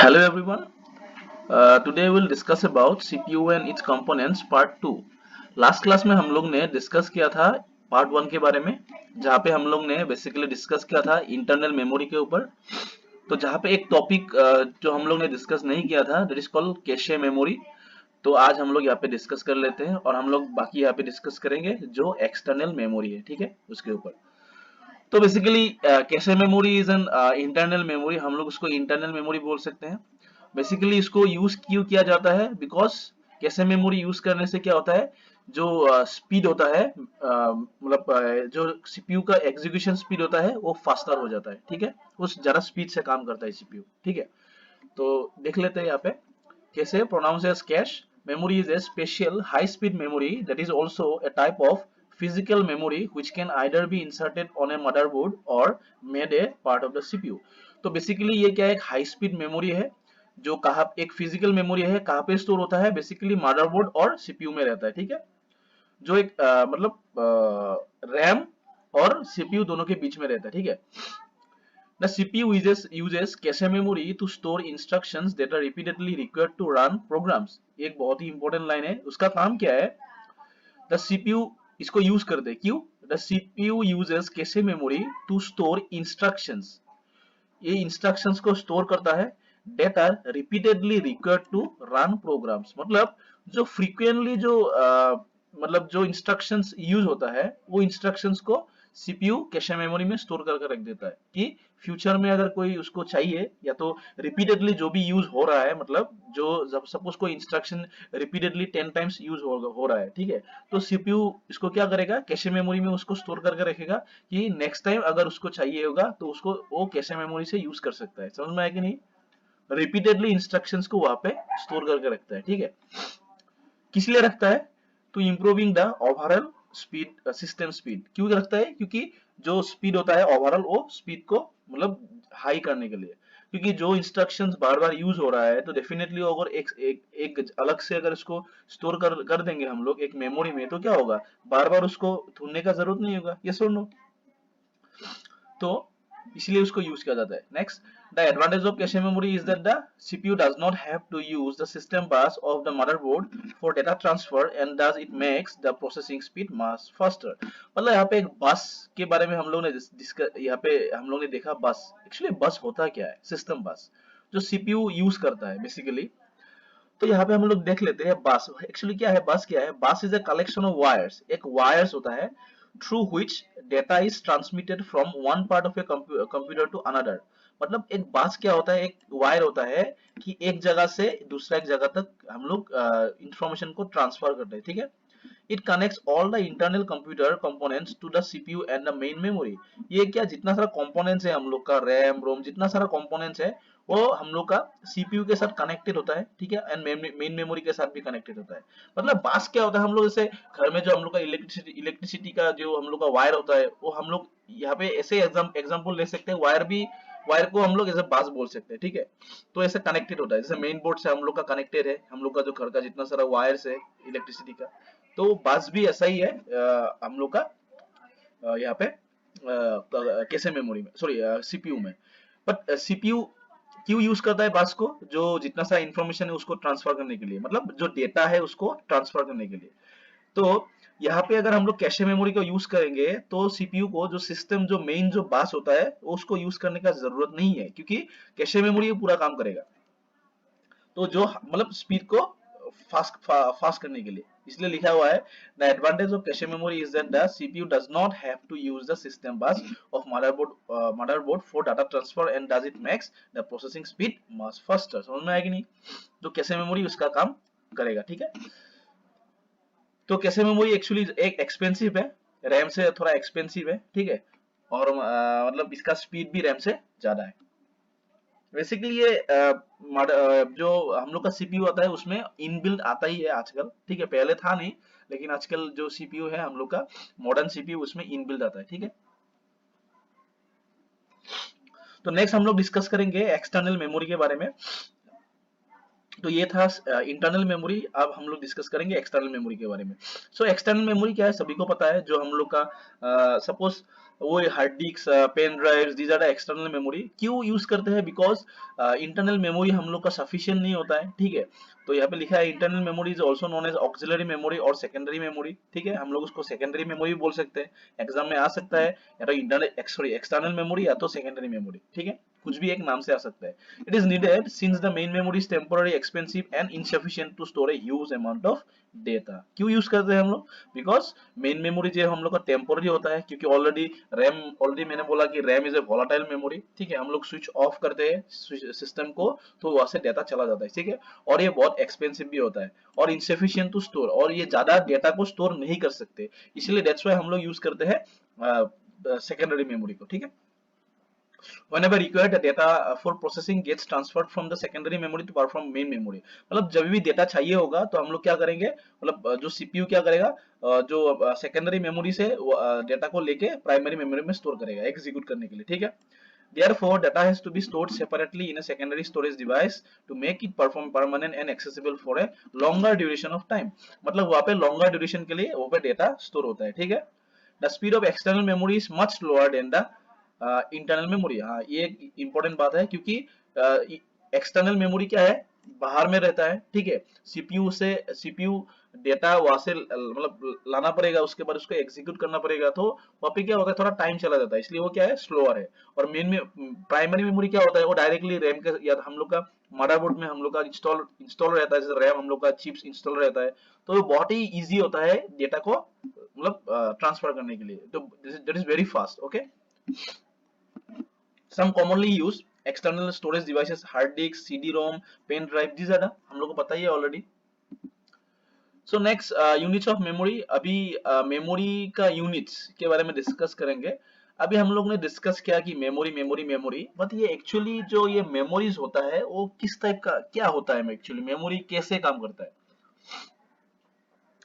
Hello everyone. Today we'll discuss about CPU and its components part 2. Last class में हम लोग ने discuss किया था पार्ट 1 के बारे में, जहाँ पे हम लोग ने बेसिकली डिस्कस किया था इंटरनल मेमोरी के ऊपर। तो जहाँ पे एक टॉपिक जो हम लोग ने डिस्कस नहीं किया था that is called cache memory. तो आज हम लोग यहाँ पे डिस्कस कर लेते हैं और हम लोग बाकी यहाँ पे डिस्कस करेंगे जो एक्सटर्नल मेमोरी है, ठीक है, उसके ऊपर। तो basically cache memory is an internal memory, हम लोग उसको इंटरनल मेमोरी बोल सकते हैं। बेसिकली इसको यूज क्यों किया जाता है, बिकॉज कैशे मेमोरी यूज करने से क्या होता है, जो स्पीड होता है, मतलब जो सीपीयू का एग्जीक्यूशन स्पीड होता है वो फास्टर हो जाता है, ठीक है, उस ज्यादा स्पीड से काम करता है सीपीयू, ठीक है। तो देख लेते हैं यहाँ पे कैसे pronounce as cache memory is a special high speed memory that is also a type of physical memory which can either be inserted on a motherboard or made a part of the CPU। तो basically ये क्या है, एक high speed memory है जो कहाँ, एक physical memory है, कहाँ पे स्टोर होता है, बेसिकली मदरबोर्ड और सीपीयू में रहता है, ठीक है। जो एक मतलब रैम और सीपीयू दोनों के बीच में रहता है, ठीक है। The CPU uses cache memory to store instructions that are repeatedly required to run programs। एक बहुत ही इंपॉर्टेंट लाइन है, उसका काम क्या है, द सीपीयू इसको यूज करते हैं, क्यों, the CPU uses cache memory to store instructions. ये इंस्ट्रक्शंस को स्टोर करता है that are repeatedly required to run programs। मतलब जो फ्रीक्वेंटली जो मतलब जो इंस्ट्रक्शंस यूज होता है वो इंस्ट्रक्शंस को सीपीयू कैशे मेमोरी में स्टोर करके रख देता है कि फ्यूचर में अगर कोई उसको चाहिए, या तो रिपीटेडली जो भी यूज हो रहा है, मतलब जो जब सपोज कोई इंस्ट्रक्शन रिपीटेडली 10 टाइम्स यूज हो रहा है, ठीक है, तो सीपीयू इसको क्या करेगा, कैशे मेमोरी में उसको स्टोर करके रखेगा कि नेक्स्ट टाइम अगर उसको चाहिए होगा तो उसको वो कैशे मेमोरी से यूज कर सकता है। समझ में आया कि नहीं, रिपीटेडली इंस्ट्रक्शंस को वहां पे स्टोर करके रखता है, ठीक है। किस लिए रखता है, to improving the overall speed, system speed. क्यों रखता है, क्योंकि जो स्पीड होता है ओवरऑल वो स्पीड को मतलब हाई करने के लिए। क्योंकि जो इंस्ट्रक्शंस बार बार यूज हो रहा है तो डेफिनेटली अगर एक अलग से अगर इसको स्टोर कर देंगे हम लोग एक मेमोरी में, तो क्या होगा, बार बार उसको ढूंढने का जरूरत नहीं होगा, ये सुन लो। तो इसलिए उसको यूज किया जाता है। Next, the advantage of cache memory is that the CPU does not have to use the system bus of the motherboard for data transfer and thus it makes the processing speed much faster. मतलब यहाँ पे एक बस के बारे में हम लोग ने यहाँ पे हम लोग ने देखा बस। एक्चुअली बस होता क्या है, सिस्टम बस जो सीपीयू यूज करता है बेसिकली। तो यहाँ पे हम लोग देख लेते हैं बस एक्चुअली क्या है। बस क्या है, bus is a collection of wires, एक वायर्स होता है through which data is transmitted from one part of a computer to another. मतलब एक बस क्या होता है, एक वायर होता है कि एक जगह से दूसरा एक जगह तक हम लोग इंफॉर्मेशन को ट्रांसफर करते हैं, ठीक है। It connects all the internal computer components to the CPU and the main memory. ये क्या, जितना सारा कंपोनेंट्स है हम लोग का, रैम रोम जितना सारा कंपोनेंट्स है वो हम लोग का सीपीयू के साथ कनेक्टेड होता है, ठीक है, एंड मेन मेमोरी के साथ भी कनेक्टेड होता है। मतलब बास क्या होता है, हम लोग जैसे घर में जो हम लोग का इलेक्ट्रिसिटी का जो हम लोग का वायर होता है वो हम लोग यहाँ पे ऐसे एग्जांपल ले सकते हैं। वायर को हम लोग ऐसे बास बोल सकते हैं, ठीक है। तो ऐसे कनेक्टेड होता है, जैसे मेन बोर्ड से हम लोग का कनेक्टेड है, हम लोग का जो घर का जितना सारा वायर्स है इलेक्ट्रिसिटी का, तो बस भी ऐसा ही है हम लोग का यहाँ पे कैसे मेमोरी में, सॉरी सीपीयू में। बट सीपीयू क्यों यूज करता है बस को, जो जितना सा इंफॉर्मेशन है उसको ट्रांसफर करने के लिए, मतलब जो डेटा है उसको ट्रांसफर करने के लिए। तो यहाँ पे अगर हम लोग कैशे मेमोरी को यूज करेंगे तो सीपीयू को जो सिस्टम जो मेन जो बस होता है उसको यूज करने का जरूरत नहीं है, क्योंकि कैशे मेमोरी पूरा काम करेगा। तो जो मतलब स्पीड को फास्ट करने के लिए इसलिए लिखा हुआ है, the advantage of cache memory is that the CPU does not have to use the system bus of motherboard for data transfer and does it makes the processing speed much faster. समझ में आएगी नहीं, जो cache memory उसका काम करेगा, ठीक है। तो कैशे मेमोरी एक्चुअली एक एक्सपेंसिव है, रैम से थोड़ा एक्सपेंसिव है, ठीक है, और मतलब इसका स्पीड भी रैम से ज्यादा है। बेसिकली ये जो हम लोग का सीपीयू आता है उसमें इनबिल्ट आता ही है आजकल, ठीक है, पहले था नहीं, लेकिन आजकल जो सीपीयू है हम लोग का मॉडर्न सीपीयू उसमें इनबिल्ट आता है, ठीक है। तो नेक्स्ट हम लोग डिस्कस करेंगे एक्सटर्नल मेमोरी के बारे में। तो ये था इंटरनल मेमोरी, अब हम लोग डिस्कस करेंगे एक्सटर्नल मेमोरी के बारे में। सो एक्सटर्नल मेमोरी क्या है, सभी को पता है, जो हम लोग का सपोज वो hard disk, pen drives, these are the external memory. क्यों यूज करते हैं? बिकॉज इंटरनल मेमोरी हम लोग का सफिशिएंट नहीं होता है, ठीक है। तो यहाँ पे लिखा है internal memory is also known as auxiliary memory और सेकेंडरी मेमोरी, ठीक है। हम लोग उसको सेकेंडरी मेमोरी बोल सकते हैं, एग्जाम में आ सकता है, या तो इंटरनल सॉरी एक्सटर्नल मेमोरी या तो सेकेंडरी मेमोरी, ठीक है। कुछ भी एक नाम से आ सकता है। It is needed since the main memory is temporary, expensive and insufficient to store a huge amount of data. क्यों यूज करते हैं हम लोग? बिकॉज मेन मेमोरी जो हम लोग का टेम्पोररी होता है, क्योंकि ऑलरेडी मैंने बोला कि RAM is a volatile memory, ठीक है। हम लोग स्विच ऑफ करते हैं सिस्टम को तो वहां से डेटा चला जाता है, ठीक है। और ये बहुत एक्सपेंसिव भी होता है और इनसफिशिएंट टू स्टोर, और ये ज्यादा डेटा को स्टोर नहीं कर सकते, इसलिए दैट्स व्हाई हम लोग यूज करते हैं सेकेंडरी मेमोरी को, ठीक है। Whenever required, the data for processing gets transferred from the secondary memory to perform main memory। मतलब जब भी डेटा चाहिए होगा तो हम लोग क्या करेंगे, मतलब जो सीपीयू क्या करेगा, जो सेकेंडरी मेमोरी से डेटा को लेके प्राइमरी मेमोरी में स्टोर करेगा एग्जीक्यूट करने के लिए, ठीक है। Therefore, data has to be stored separately in a secondary storage device to make it perform permanent and accessible for a longer duration of time। मतलब वहाँ पे longer duration के लिए वहाँ पे डेटा स्टोर होता है, ठीक है। The speed of external memory is much lower than the internal memory. हाँ, ये एक इंपॉर्टेंट बात है, क्योंकि एक्सटर्नल मेमोरी क्या है, बाहर में रहता है, ठीक है। सीपीयू डेटा वहां से मतलब लाना पड़ेगा, उसके बाद उसको एग्जीक्यूट करना पड़ेगा, तो वहाँ पे क्या होता है, थोड़ा टाइम चला जाता है, इसलिए वो क्या है, स्लोअर है। और मेन में प्राइमरी मेमोरी क्या होता है, वो डायरेक्टली रैम के या हम लोग का मदरबोर्ड में हम लोग का इंस्टॉल रहता है, जैसे रैम हम लोग का चिप्स इंस्टॉल रहता है, तो वो बहुत ही इजी होता है डेटा को मतलब ट्रांसफर करने के लिए, तो that is very fast, okay. Some commonly used external storage devices, hard disk, CD-ROM, pen drive, these are the हम लोग को पता ही है already। So next units of memory। अभी मेमोरी का यूनिट्स के बारे में डिस्कस करेंगे। अभी हम लोग ने डिस्कस किया कि मेमोरी मेमोरी मेमोरी, बट ये एक्चुअली जो ये मेमोरीज होता है वो किस टाइप का क्या होता है, एक्चुअली मेमोरी कैसे काम करता है।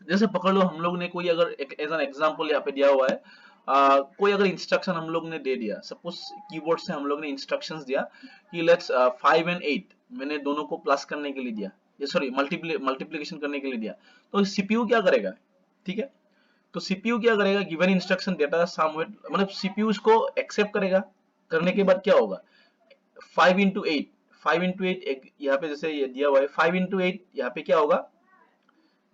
जैसे पकड़ लो, हम लोग ने कोई अगर एज एन एग्जांपल यहाँ पे दिया हुआ है, कोई अगर इंस्ट्रक्शन हम लोग ने दे दिया, सपोज कीबोर्ड से हम लोग ने इंस्ट्रक्शंस दिया कि लेट्स 5 एंड 8 मैंने दोनों को प्लस करने के लिए दिया, ये सॉरी मल्टीप्लिकेशन करने के लिए दिया, तो सीपीयू क्या करेगा, ठीक है। तो सीपीयू क्या करेगा, गिवन इंस्ट्रक्शन डेटा समवेट, मतलब सीपीयू इसको एक्सेप्ट करेगा, करने के बाद क्या होगा, 5 into 8, 5 into 8 यहाँ पे जैसे ये दिया हुआ है, 5 into 8 यहाँ पे क्या होगा,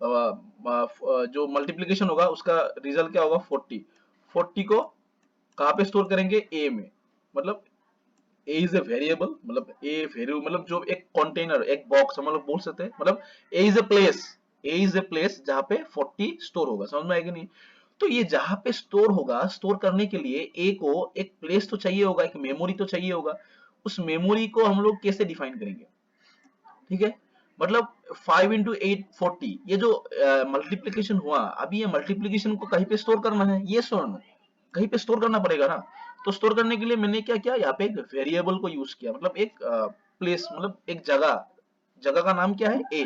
जो मल्टीप्लिकेशन होगा उसका रिजल्ट क्या होगा, 40। 40 को कहाँ पे स्टोर करेंगे, ए में। मतलब ए इज ए वेरिएबल, मतलब ए वेरिएबल मतलब जो एक कंटेनर, एक बॉक्स हम लोग बोल सकते हैं, मतलब A is a place, A is a place जहाँ पे 40 स्टोर होगा, समझ में आएगा नहीं। तो ये जहाँ पे स्टोर होगा, स्टोर करने के लिए ए को एक प्लेस तो चाहिए होगा, एक मेमोरी तो चाहिए होगा। उस मेमोरी को हम लोग कैसे डिफाइन करेंगे, ठीक है। मतलब 5 into 8 40, ये जो मल्टीप्लीकेशन हुआ, अभी ये मल्टीप्लीकेशन को कहीं पे स्टोर करना है, ये स्टोर कहीं पे स्टोर करना पड़ेगा ना। तो स्टोर करने के लिए मैंने क्या किया, यहाँ पे एक वेरिएबल को यूज किया, मतलब एक प्लेस, मतलब एक जगह, जगह का नाम क्या है, ए।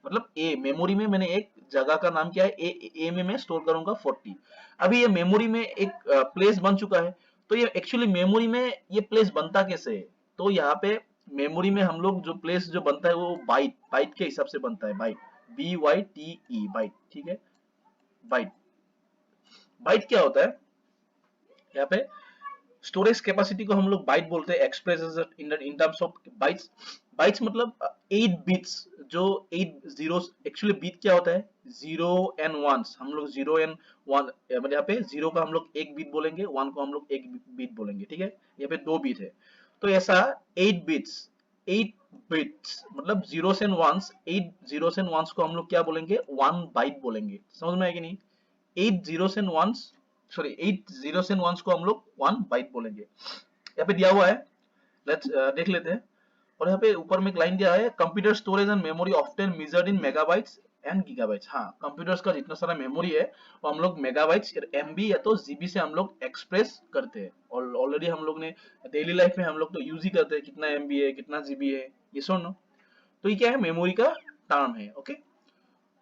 मतलब ए मेमोरी में मैंने एक जगह का नाम क्या है, ए में मैं स्टोर करूंगा 40। अभी ये मेमोरी में एक प्लेस बन चुका है, तो ये एक्चुअली मेमोरी में ये प्लेस बनता कैसे है, तो यहाँ पे मेमोरी में हम लोग जो प्लेस जो बनता है वो बाइट बाइट के हिसाब से बनता है, बाइट, BYTE बाइट, ठीक है। बाइट, बाइट क्या होता है, यहाँ पे स्टोरेज कैपेसिटी को हम लोग बाइट बोलते हैं, express in terms of bytes. Bytes मतलब 8 बिट्स, जो 8 जीरोस, एक्चुअली बीट क्या होता है, जीरो एंड वंस, हम लोग जीरो एंड वन, मतलब यहाँ पे जीरो का हम लोग एक बीट बोलेंगे, वन को हम लोग एक बीट बोलेंगे, ठीक है। यहाँ पे 2 बीट है, तो ऐसा 8 बिट्स, 8 बिट्स मतलब zeros and ones, 8 zeros and ones को हम लोग क्या बोलेंगे, 1 बाइट बोलेंगे, समझ में आएगी नहीं। 8 zeros and ones, sorry 8 zeros and ones को हम लोग 1 बाइट बोलेंगे। यहाँ पे दिया हुआ है, लेट्स देख लेते हैं। और यहाँ पे ऊपर में एक लाइन दिया है, computer storage and memory often measured in megabytes and gigabytes. हाँ, कंप्यूटर्स का जितना सारा मेमोरी है वो हम लोग मेगाबाइट्स, एमबी या तो जीबी से हम लोग एक्सप्रेस करते हैं, और ऑलरेडी हम लोग ने डेली लाइफ में हम लोग तो यूज ही करते हैं, कितना एमबी है, कितना जीबी है, ये सुनो। तो ये क्या है, मेमोरी का टर्म है, ओके।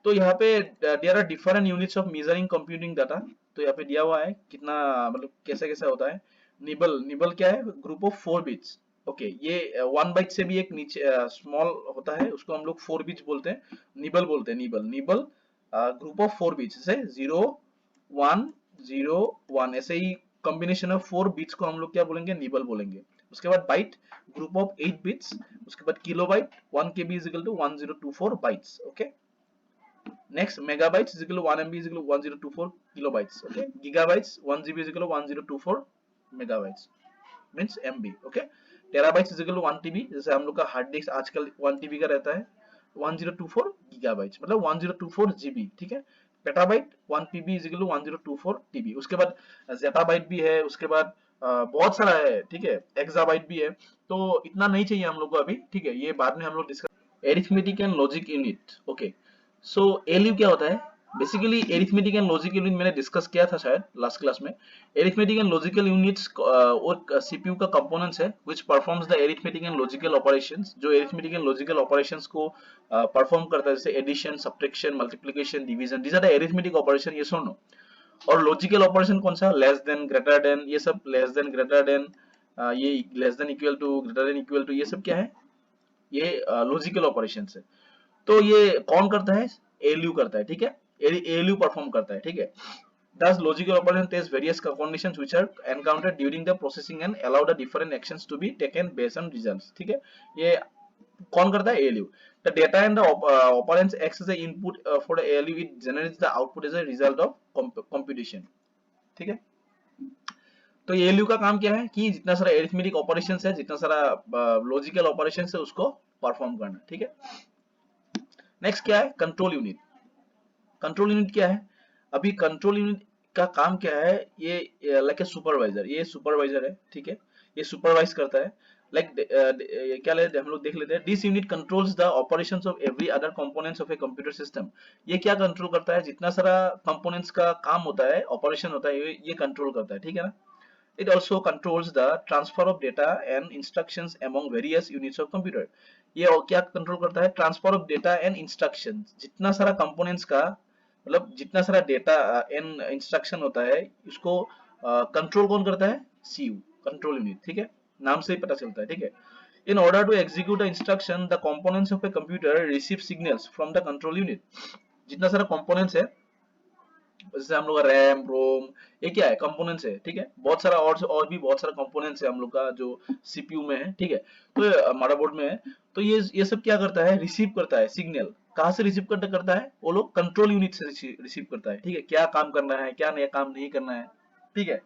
तो यहाँ पे there are different units of measuring computing data. तो यहाँ पे दिया हुआ है कितना, मतलब कैसे कैसे होता है। निबल, निबल क्या है, ग्रुप ऑफ 4 बिट्स, ओके। ये 1 बाइट से भी एक नीचे स्मॉल होता है, उसको हम लोग 4 बिट्स बोलते हैं, निबल बोलते हैं, निबल, ग्रुप ऑफ 4 बिट्स, जैसे 0 1 0 1, ऐसे ही कॉम्बिनेशन ऑफ 4 बिट्स को हम लोग क्या बोलेंगे, निबल बोलेंगे। उसके बाद बाइट, ग्रुप ऑफ 8 बिट्स। उसके बाद kilobyte, 1 KB is equal to 1024 bytes. Okay, next megabytes is equal to 1 MB is equal to 1024 kilobytes. Okay, gigabytes 1 GB is equal to 1024 megabytes means MB। Okay, terabytes is equal to 1 TB, जैसे हम लोग का hard disk आजकल 1 TB का रहता है, 1024 gigabytes मतलब 1024 GB। ठीक है, petabyte 1 PB is equal to 1024 TB। उसके बाद जेटाबाइट भी है, उसके बाद बहुत सारा है। ठीक है, एक्साबाइट भी है। तो इतना नहीं चाहिए हम लोग को अभी। ठीक है, ये बाद में हम लोग discuss. Arithmetic and logic unit. Okay, so ALU क्या होता है? Basically arithmetic and logical unit मैंने डिस्कस किया था शायद लास्ट क्लास में। एरिथमेटिक एंड लॉजिकल यूनिट्स और सीपीयू का कंपोनेंट्स है which performs the arithmetic and logical operations, जो एरिथमेटिक एंड लॉजिकल ऑपरेशंस को परफॉर्म करता है, जैसे addition, subtraction, multiplication, division. These are the arithmetic operation, ये सुनो। और लॉजिकल ऑपरेशन कौन सा? लेस देन, ग्रेटर देन, ये सब लेस देन, ग्रेटर देन, ये less than equal to, greater than equal to, ये सब क्या है? ये लॉजिकल ऑपरेशंस है। तो ये कौन करता है? एलयू करता है। ठीक है, एलयू परफॉर्म करता है। ठीक है, thus logical operation test various conditions which are encountered during the processing and allow the different actions to be taken based on results। ठीक है, ये कौन करता है? LU. the data and the operands acts as a input for the ALU, it generates the output as a result of computation। ठीक है, तो LU का काम क्या है कि जितना सारा एरिथमेटिक ऑपरेशंस है, जितना सारा लॉजिकल ऑपरेशंस है, उसको परफॉर्म करना। ठीक है, नेक्स्ट क्या है? Control unit. कंट्रोल यूनिट क्या है? अभी कंट्रोल यूनिट का काम क्या है? ये लाइक ए सुपरवाइजर, ये सुपरवाइजर है। ठीक है, ये सुपरवाइज करता है। लाइक क्या लेते हम लोग देख लेते हैं। This unit controls the operations of every other components of a computer system. ये क्या कंट्रोल करता है? जितना सारा कंपोनेंट्स का काम होता है, ऑपरेशन होता है, ये कंट्रोल करता है। ठीक है ना। It also controls the transfer of data and instructions among various units of computer। ये और क्या कंट्रोल करता है? Transfer of data and instructions. जितना सारा कंपोनेंट्स का मतलब जितना सारा डेटा एंड इंस्ट्रक्शन होता है, उसको कंट्रोल कौन करता है? CU, control unit. ठीक है, नाम से ही पता चलता है। ठीक है, in order to execute the instruction, the components of a computer receive signals from the control unit। जितना सारा कंपोनेंट्स है, जैसे हम लोग का रैम, रोम, ये क्या है? कंपोनेंट्स है। ठीक है, बहुत सारा और भी बहुत सारा कंपोनेंट्स है हम लोग का जो सीपीयू में है। ठीक है, तो मदरबोर्ड में है। तो ये सब क्या करता है? रिसीव करता है सिग्नल। कहाँ से रिसीव करता है? वो लोग कंट्रोल यूनिट से रिसीव करता है। ठीक है, क्या काम करना है, क्या नया काम नहीं करना है। ठीक है,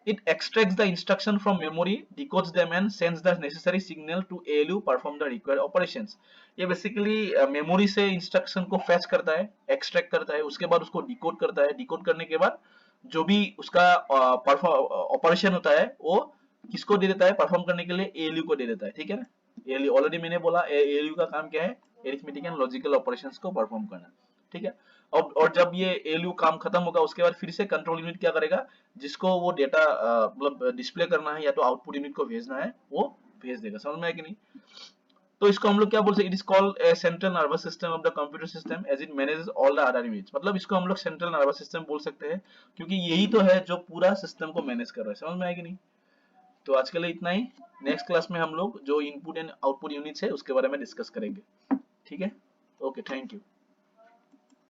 it extracts the instruction from memory, decodes them and sends the necessary signal to ALU perform the required operations। ये बेसिकली मेमोरी से इंस्ट्रक्शन को फेच करता है, एक्सट्रैक्ट करता है, उसके बाद उसको डिकोड करता है। डिकोड करने के बाद जो भी उसका ऑपरेशन होता है, वो किसको दे देता है परफॉर्म करने के लिए? एलयू को दे देता है। ठीक है ना, एलयू ऑलरेडी मैंने बोला एलयू का काम क्या है? एरिथमेटिक एंड लॉजिकल ऑपरेशंस को परफॉर्म करना। ठीक है, और जब ये एलयू काम खत्म होगा, उसके बाद फिर से कंट्रोल यूनिट क्या करेगा? जिसको वो डेटा मतलब डिस्प्ले करना है या तो आउटपुट यूनिट को भेजना है, वो भेज देगा। समझ में आया कि नहीं? तो इसको हम लोग क्या बोल सकते हैं? It is called a central nervous system of the computer system as it manages all the other units. मतलब इसको हम लोग सेंट्रल नर्वस सिस्टम बोल सकते हैं, क्योंकि यही तो है जो पूरा सिस्टम को मैनेज कर रहा है। समझ में आया कि नहीं? तो आज के लिए इतना ही। नेक्स्ट क्लास में हम लोग जो इनपुट एंड आउटपुट यूनिट्स है, उसके बारे में डिस्कस करेंगे। ठीक है, ओके, थैंक यू।